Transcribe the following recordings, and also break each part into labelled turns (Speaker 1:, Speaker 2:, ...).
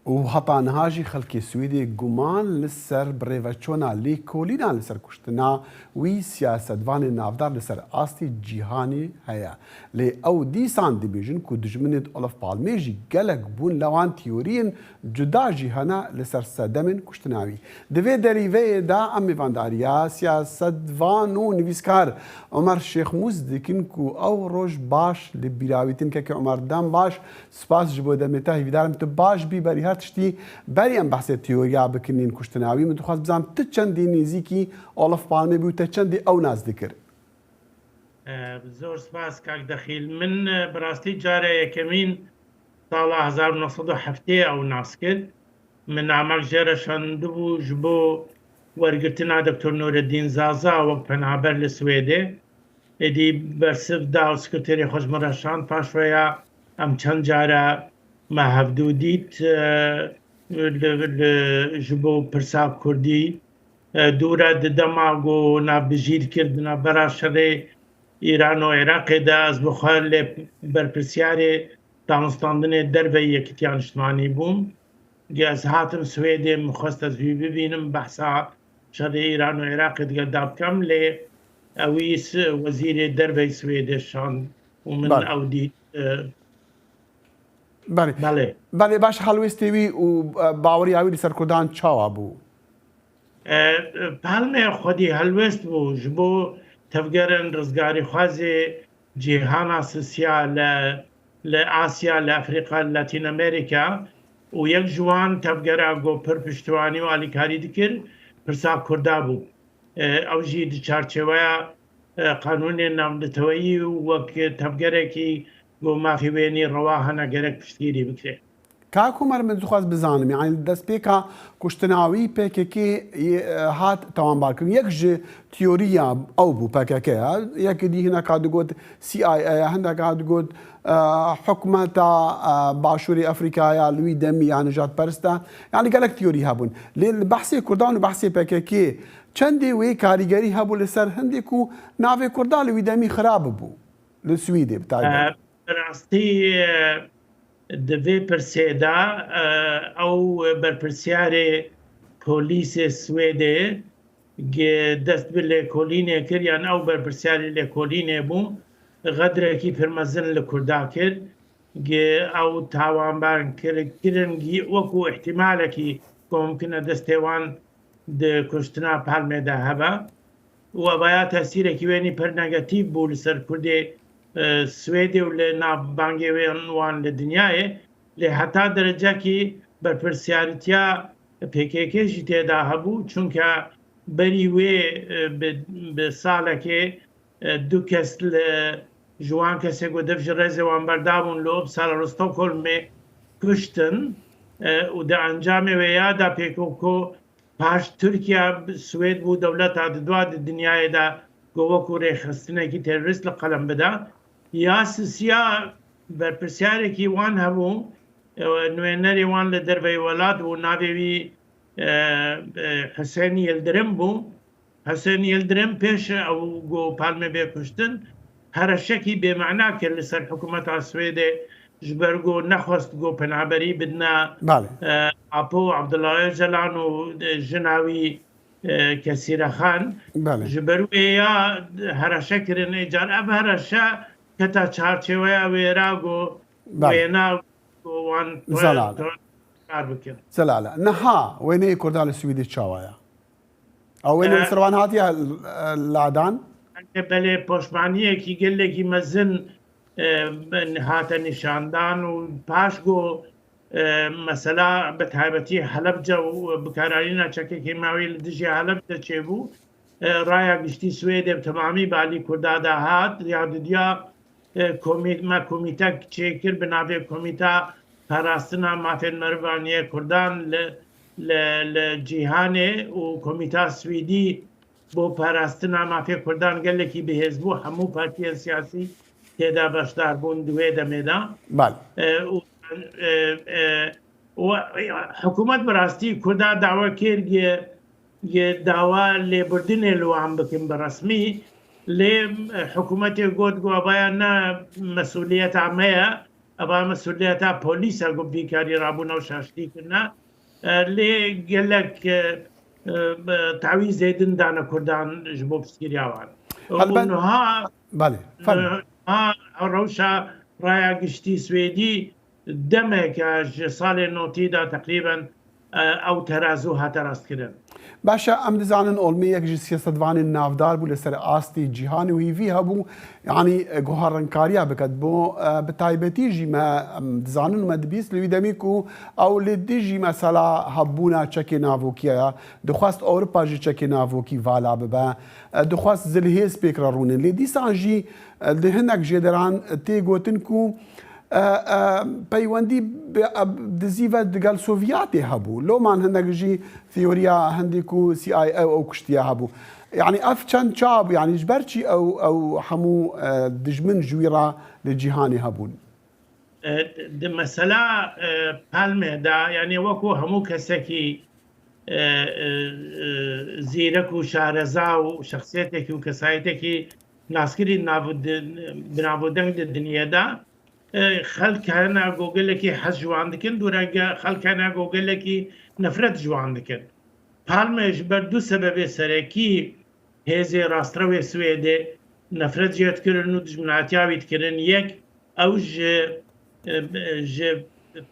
Speaker 1: وهەتا نهاژی خەڵکی سویدی گومان لەسەر بڕێڤەچۆنا لێ کۆلینا لەسەر کوشتنا وی سیاسەتوانی ناودار لەسەر ئاستی جیهانی هەیە لێ ئەو دیسان دەبێژن و دژمنت ئۆلف پاڵمێژی گەلک بوون لەوان تیۆریین جوداژی هەنا لەسەر سەدەمن کوشتناوی دەوێ دەریڤەیەدا ئەم میڤانداریە سیاسەتوان و نویسکار عمەر شێخموس دکن و ئەو ڕۆژ باش لە بیراویتن کە عمەردەم باش سپاس ji بۆ دەمێتە هیویدارم tu baş bî berî her tiştî berî em behsê teoriya bikinîn kuştinawî min dixwaz bizan tu çendî nêzîkî Olof Palmê bû te çendî ew nas dikir.
Speaker 2: زۆر سپاس کاک دەخیل من بەڕاستی جارە یەکەمین ساڵا 1970 ئەو ناس کرد من ئاماک ژێرەشاندبوو ji بۆ وەرگرتنا دکتۆر نورالدین زازا وەک پەنابەر لە سوێدێ ئێدی بەرسفدا و سکرتێری خۆشمەڕەشان پاشوەیە ئەم چەند جارە ما هەفتوو دیت ji بۆ پرسا کوردی دوورە ددەما گۆ نابژیر کردنە بەرا شەڕێ ئیران و عێراقێدا ئەس بخوار لێ بەرپرسیارێ دانوستاندنێ دەربە یەکیتیان نیشتیمانی بووم گەس هاتم سوێدێ مخواستە زوی ببینم بەحسا شەڕێ ئیران و عێراقی دگەلدا بکەم لێ ئەوی وەزیرێ دەربەی سوێدێشان و من ئەو دیت
Speaker 1: بەڵێ باش هەڵوێستێوی و باوەڕی ئاوی لەسەر کوردان چاوا بوو
Speaker 2: پاڵمێ خودی هەلوێست بوو ji بۆ tevgerên rizgarî xwazê cîhana sisiya li Asya li Efrîqa li Latîn Amerîka û yek ji wan tevgera gopir piştwanî û alîkarî dikir pirsa Kurda bû ew jî di çarçeveya qanûnên navditeweyî û wek tevgerekî got mafî wênî rewa hene gerek piştgirî bikire.
Speaker 1: کاک عومەر من دخواز بزانم یعنی دەستپێکە کوشتناوی پێکێکی هات تاوانبارکردن یەک ji تیۆریە ئەو بوو پەکەکەیە یەکێکی هینەکە دەگوت CIA هەندێکا دەگوت حکومەتە باشووری ئەفریقایە لوی دەمی یان نژاد پەرستە یعنی گەلک تیۆری هەبوون لێ بەحسێ کوردان و بەحسێ پەکەکێ چەندێ وێ کاریگەری هەبوو لەسەر هەندێک و ناوێ کوردان لوی دەمی خراپ بوو لە سویدێ
Speaker 2: بەڕاستی divê pirsêda ew berpirsiyarê polîsê Swêdê dest bi lêkolînê kir yan ew berpirsiyarê lêkolînê bû xedrekî pir mezin li Kurda kir ew tawanbarkirin wekû ihtimalekî ku mumkin e destê wan di kuştina Palmê de hebe û evaya tesîrekî wênî pir negatîv bû li ser Kurdê سوێدێ و لە ناوبانگێوێن وان لە دنیاە لێ هەتا دەرەجەکی بەرپرسیارەتیا پێکێکێژی تێدا هەبوو چونکە بەری وێ بە ساڵێکێ دوو کەس لە ژوان کەسێک و دەفژ ڕێزێوان بەردابوون لۆ ساڵە ڕستۆکۆلمێ کوشتن و دە ئەنجامێ وێیادا پێکۆکۆ پاش تورکیا سوێد بوو دەولەتا دوا دنیاەدا گۆوەکو ڕێخستنێکی تێروریست لە قەلەم بدا یا سوسیا بەرپرسیارێکی وان هەبوو نوێنەری وان لە دەربەی وڵات و ناوێوی حسێنی یلدرم بوو حسێنی یلدرم پێش ئەو گۆ پالمێ بێکوشتن هەرەشەکی بێمەعنا کرد لەسەر حکوومەتا سوێدێ ji ber got nexwest got penaberî bidine Apo Abdullah Öcalan û jina wî Kesîrexan ji ber wê ya hereşe kirin êcar ev hereşe keta çarçeveya wêra got wêna wan kar bikin.
Speaker 1: Zelala niha wêneyê Kurda li Swîdê çawaya ew wêne Sirwan hatiye ladan
Speaker 2: belê poşmaniyekî gelekî mezin هاتە نیشاندان و پاش گۆ مەسەلا بە تایبەتی هەلەبجە و بکارانی ناچەکێکی ماوەی لە دژی هەلەب دەچێ بوو ڕایە گشتی سوێدێ تەمامی بالی کوردادا هات یاددیا کۆمیتە چێکرد بناوێ کۆمیتا پاراستنا مافێن مەرڤانیە کوردان لە جیهانێ و کۆمیتا سویدی بۆ پاراستنا مافێ کوردان گەلێکی بەهێز بوو هەموو پارتیە سیاسی تێدا بەشدار بوون دوێ دەمێدا حکوومەت بەڕاستی کووردا داوا کرد داوا لێبوردنێ لەوان بکەن بەڕسمی لێ حکوومەتێک گوت گوابایان نە مەسئولیەت ئامەیە ئەوە مەسئولیەتە پۆلیسە بیکاری ڕابوونە و شاشتی کردنا لێ گەلک تعویز دندانە کوردان ji بۆ پسگیریاوان ڕەوشە ڕایە گشتی سوێدی دەمێکە ساڵێ نۆتیدا تقریبان ئەو تەرازوو هاتە ڕاستکردن.
Speaker 1: باشە ئەم دەزانن ئۆڵمەیەک سیاسەتوانی ناودار بوو لەسەر ئاستی جیهانی و هیڤی هەبوو یعنی گۆهاڕنکاریە بکات بۆ بەتایبەتیژی دەزانن مە دەبیست لەوی دەمیک و ئەو لێ دژی مەسەلا هەبوونا چەکی ناڤۆکیەیە دەخواست ئەوروپاژی چەکی ناڤۆکی ڤالا ببە دەخواست زلهێز پێکرە ڕوونن لێ دیسانژی هەندێک ژێدەران تێگوتن و پەیوەندی دزیڤە دەگەڵ سۆڤیاتێ هەبوو لۆمان هەندێکژی تیۆریا هەندێک و CIA ئەو کوشتیا هەبوو یعنی ئەف چەند چاب یعنی ژبەرچی ئەو هەموو دژمن ژویڕا لە جیهانی هەبوون
Speaker 2: مەسەلا پالمێدا یعنی وەکو هەموو کەسێکی زیرەک و شارەزا و شخصیەتێکی و کەسایەتێکی ناسکری بناودەنگ دنیادا خەڵکانە گۆگلێکی حەز جوان دکن دوورەگە خەڵکانە گۆگلێکی نەفرەت جوان دکن پالمێش بەر دوو سەبەبێ سەرەکی هێزێ ڕاستڕەوێ سوێدێ نەفرەت جێتکردن و دژمناتیاویتکردن یەک ئەو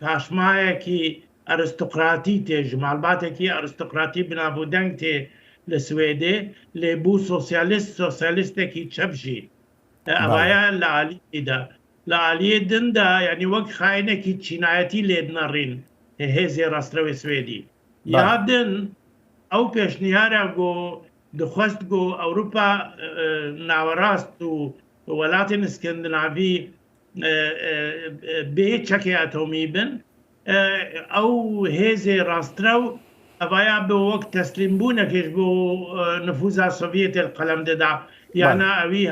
Speaker 2: پاشمایەکی ئەرستقراتی تێ ژمالباتێکی ئەرستقراتی بنابوودەنگ تێ لە سوێدێ لێبوو سۆسیالیستێکی چەپژی ئەوایە لە عالیدا لە عالیە دندا یعنی وەک خاینێکی چینایەتی لێدنەڕین هێزێ ڕاسترەوەی سوێدی یادن ئەو پێشنیارە گۆ دخواست گۆ ئەوروپا ناوەڕاست و وڵاتی اسکەندناڤی بێ چەکی ئەتۆمی بن ئەو هێزێ ڕاسترە و ئەوایە بە وەک تەسلیم بوونەکەش بۆ نفوزا سۆڤیەتێ قەلەم دەدا یانە ئەوی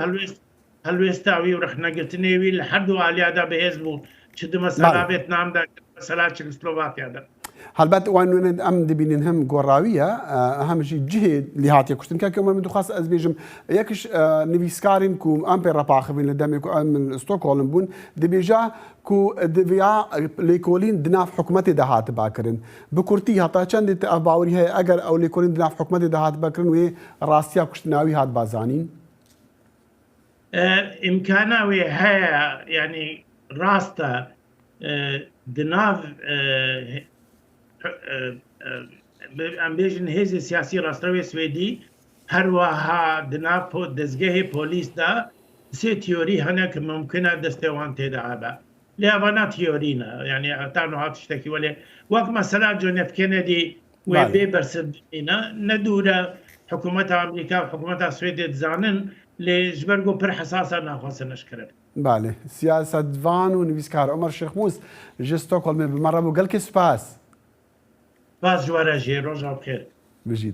Speaker 2: هەلوێستاوی و ڕخنەگرتنێوی لە هەردوو ئالیادا بەهێز بوو چ دمەسەلا بێتنامدا مەسەلا چێکسلۆڤاکیادا
Speaker 1: هەلبەت وانوێنێت ئەم دەبینین هەم گۆڕاویە هەمژی جهێ لێ هاتیە کوشتن کە من دخواست ئەس بێژم یەکش نویسکارین کو ئەم پێ ڕەپاخبین لە دەمێک من ستۆکۆڵم بوون دەبێژا کو دەڤیا لێکۆلین دناف حکوومەتی دەهات باکردن بکورتی هەتا چەندێت ئەف باوەری هەیە ئەگەر ئەو لێکۆلین دناف حکوومەتی دەهات بکردن وێ ڕاستیا کوشتناوی هات بازانین
Speaker 2: ئیمکاناوێ هەیە ینی ڕاستە دناف ئەمبێژن هێزی سیاسی ڕاستەوەی سوێدی هەروەها دناف دەستگەهی پۆلیسدا سێ تیۆری هەنە کە ممکنە دەستێوان تێدا هەبە لێوانە تیۆرینە ینی هەتا نهات شتێکی وەلێ وەک مەسەلا جۆن ئێف کێنێدی وێ بێ بەرسەردینە نەدوورە حکوومەتە ئەمریکا و حکوومەتە سوێدێ دزانن لێ ژبەرگ و پڕ حەساسە ناخواستە نەشکرن
Speaker 1: بالێ سیاسەتوان و نویسکار عومەر شێخموس ژە ستۆکۆڵمێ بمەڕە بوو گەلکی سوپاس
Speaker 2: باز جوارە ژێ ڕۆژە بخێر
Speaker 1: بژیت